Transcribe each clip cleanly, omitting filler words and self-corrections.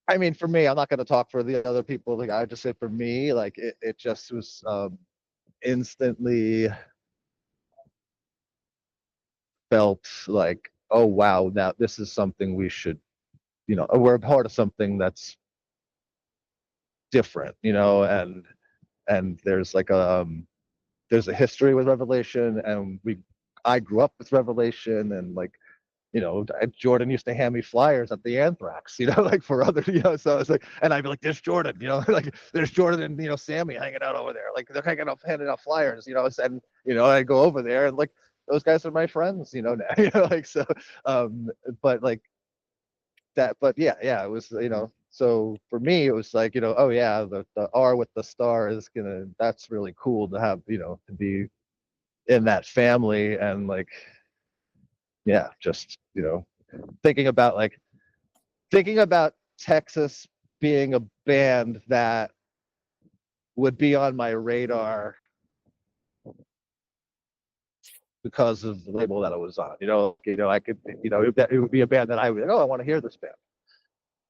I mean, for me, I'm not going to talk for the other people. Like I just said, for me, like it just was instantly felt like, oh wow, now this is something we should, we're a part of something that's different, and there's a history with Revelation, and I grew up with Revelation, and like, Jordan used to hand me flyers at the Anthrax, like for other, so it's like, and I'd be like, there's Jordan, like there's Jordan and, Sammy hanging out over there. Like they're hanging out, handing out flyers, and, I go over there and like, those guys are my friends, now, like, so, but like but yeah, it was, so for me, it was like, oh yeah, the R with the star that's really cool to have, to be in that family. And like, yeah, just, thinking about like thinking about Texas being a band that would be on my radar because of the label that it was on. I could, it would be a band that I would, I want to hear this band.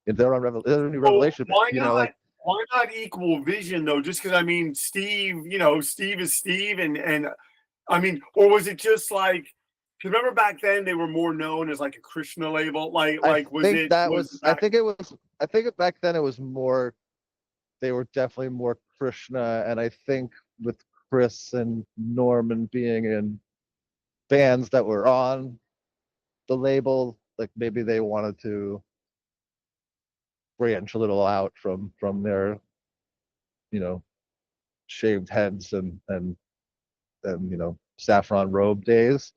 If they're on they're a new Revelation band, why not? like, Why not Equal Vision though? Just because, I mean, Steve, Steve is Steve, and I mean, or was it just like? Remember back then they were more known as like a Krishna label, like was it? I think back then it was more. They were definitely more Krishna, and I think with Chris and Norman being in bands that were on the label, like maybe they wanted to branch a little out from their, shaved heads and saffron robe days,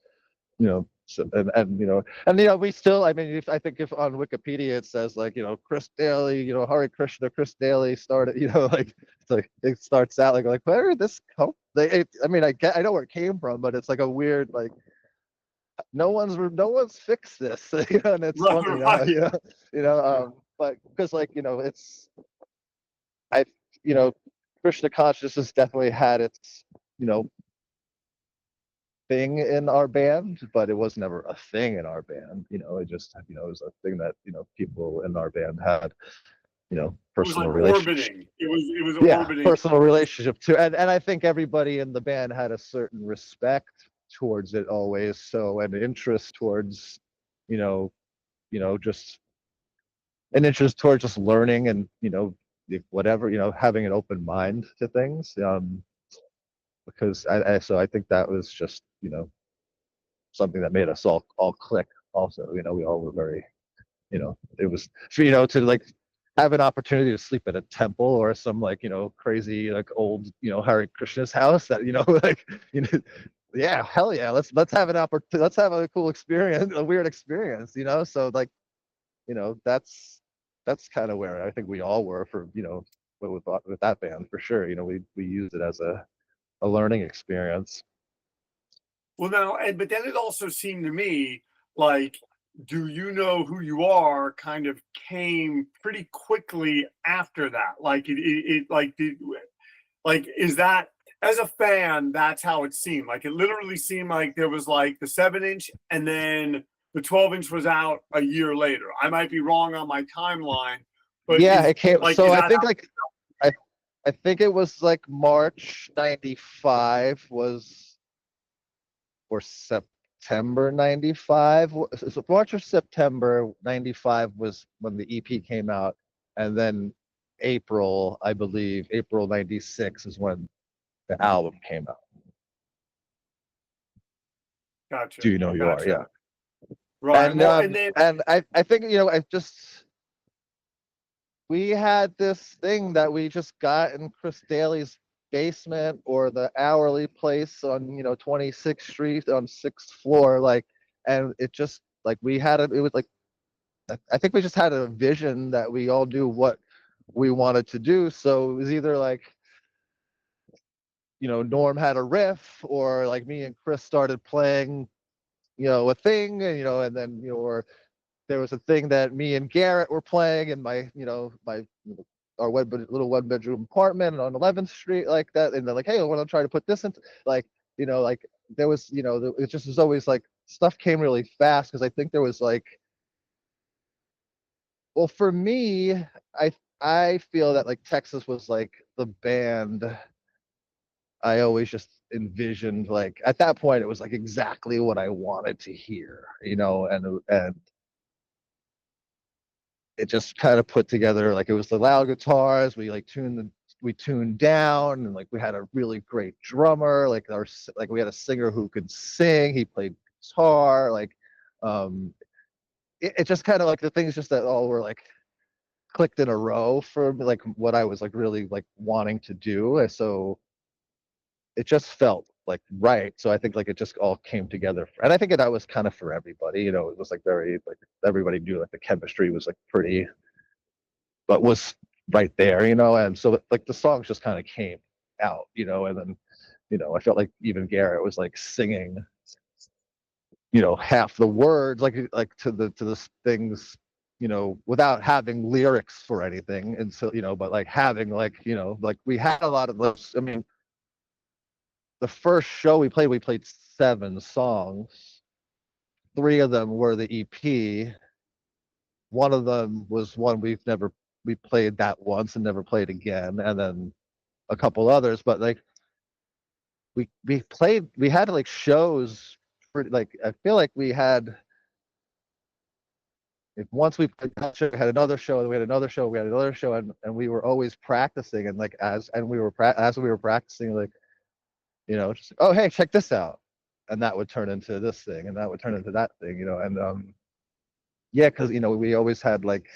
so, and we still, I mean, I think if on Wikipedia it says like, Chris Daly, Hare Krishna, Chris Daly started, like it's like it starts out like where did this come? I mean, I know where it came from, but it's like a weird, like no one's fixed this, and it's Right, funny, right. but because like, it's I Krishna consciousness definitely had its, you know thing in our band, but it was never a thing in our band. It just, it was a thing that, people in our band had, It was personal like relationship. orbiting. It was Yeah, orbiting. personal relationship too. And I think everybody in the band had a certain respect towards it always. So an interest towards, you know, just an interest towards just learning and, whatever, having an open mind to things. Because so I think that was just, something that made us all click also. We all were very, it was, to like have an opportunity to sleep at a temple or some like, crazy like old, Hare Krishna's house that, like, yeah, hell yeah, let's have an opportunity, let's have a cool experience, a weird experience, so like, that's kind of where I think we all were for, with that band for sure. We used it as a learning experience. Well, now, but then it also seemed to me like, do you know who you are? Kind of came pretty quickly after that. Like like is that, as a fan, that's how it seemed. Like it literally seemed like there was like the 7-inch, and then the 12-inch was out a year later. I might be wrong on my timeline, but Yeah, it came. So is I that think how? like I I think it was like March 95 was, or September 95. So March or September 95 was when the EP came out, and then April, I believe, April 96 is when the album came out. Gotcha, Do you know who you are? gotcha. Yeah. Right. And Well, and then I think, I just, we had this thing that we just got in Chris Daly's basement, or the hourly place on, 26th Street on 6th floor, like, and it just like we had it was like, I think we just had a vision that we all knew what we wanted to do. So it was either like, Norm had a riff, or like me and Chris started playing, a thing, and and then, or there was a thing that me and Garrett were playing in my, our little one bedroom apartment on 11th Street, like that. And they're like, hey, I want to try to put this into, like, like there was, it just was always like stuff came really fast, because I think there was like, Well, for me, I feel that like Texas was like the band I always just envisioned. Like at that point, it was like exactly what I wanted to hear, and it just kind of put together, like it was the loud guitars. We tuned down, and like we had a really great drummer. Like we had a singer who could sing. He played guitar. Um, it just kind of like the things just that all were like clicked in a row for me, like what I was like really like wanting to do. And so it just felt like right. So I think like it just all came together. And I think that was kind of for everybody. It was like very like everybody knew like the chemistry was like pretty, but was right there. And so like the songs just kind of came out. And then I felt like even Garrett was like singing half the words, like to the things, without having lyrics for anything. And so but like having like like we had a lot of those. I mean, the first show we played 7 songs. 3 of them were the EP. One of them was one we played that once and never played again, and then a couple others. But like we had like shows pretty, like I feel like we had, if once we played that show, we had another show, and we had another show, we had another show, and we were always practicing. And like as we were practicing, like just, oh hey, check this out, and that would turn into this thing, and that would turn into that thing, and yeah, because we always had like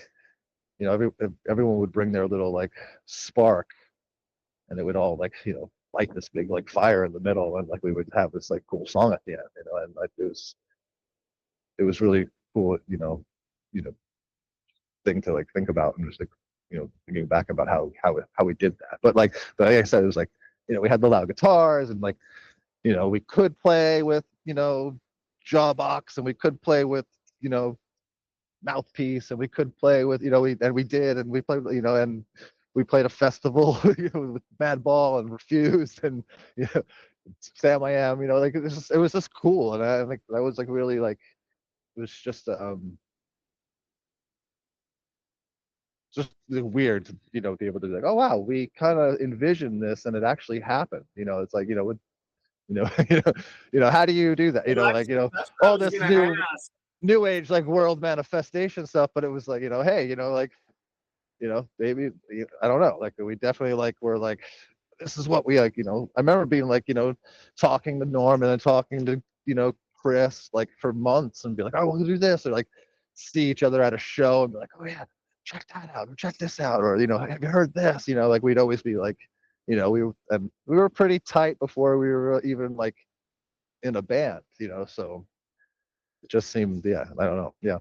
everyone would bring their little like spark, and it would all like light this big like fire in the middle, and like we would have this like cool song at the end, and like it was really cool, you know thing to like think about, and just like thinking back about how we did that. But like I said, it was like we had the loud guitars, and like we could play with jawbox, and we could play with mouthpiece, and we could play with we did, and we played, and we played a festival with Bad Ball and Refused, and you know Sam I Am, like it was just cool. And I think that was like really like, it was just weird to be able to be like, oh wow, we kind of envisioned this and it actually happened. It's like how do you do that, Well, like that's what I all was this gonna ask. new age like world manifestation stuff. But it was like, hey, like maybe, I don't know, like we definitely like were like, this is what we like. I remember being like, talking to Norm, and then talking to Chris, like for months, and be like, oh, we'll do this, or like see each other at a show and be like, oh yeah, check that out, or check this out, or have you heard this, like we'd always be like, we were pretty tight before we were even like in a band, so it just seemed, yeah, I don't know, yeah.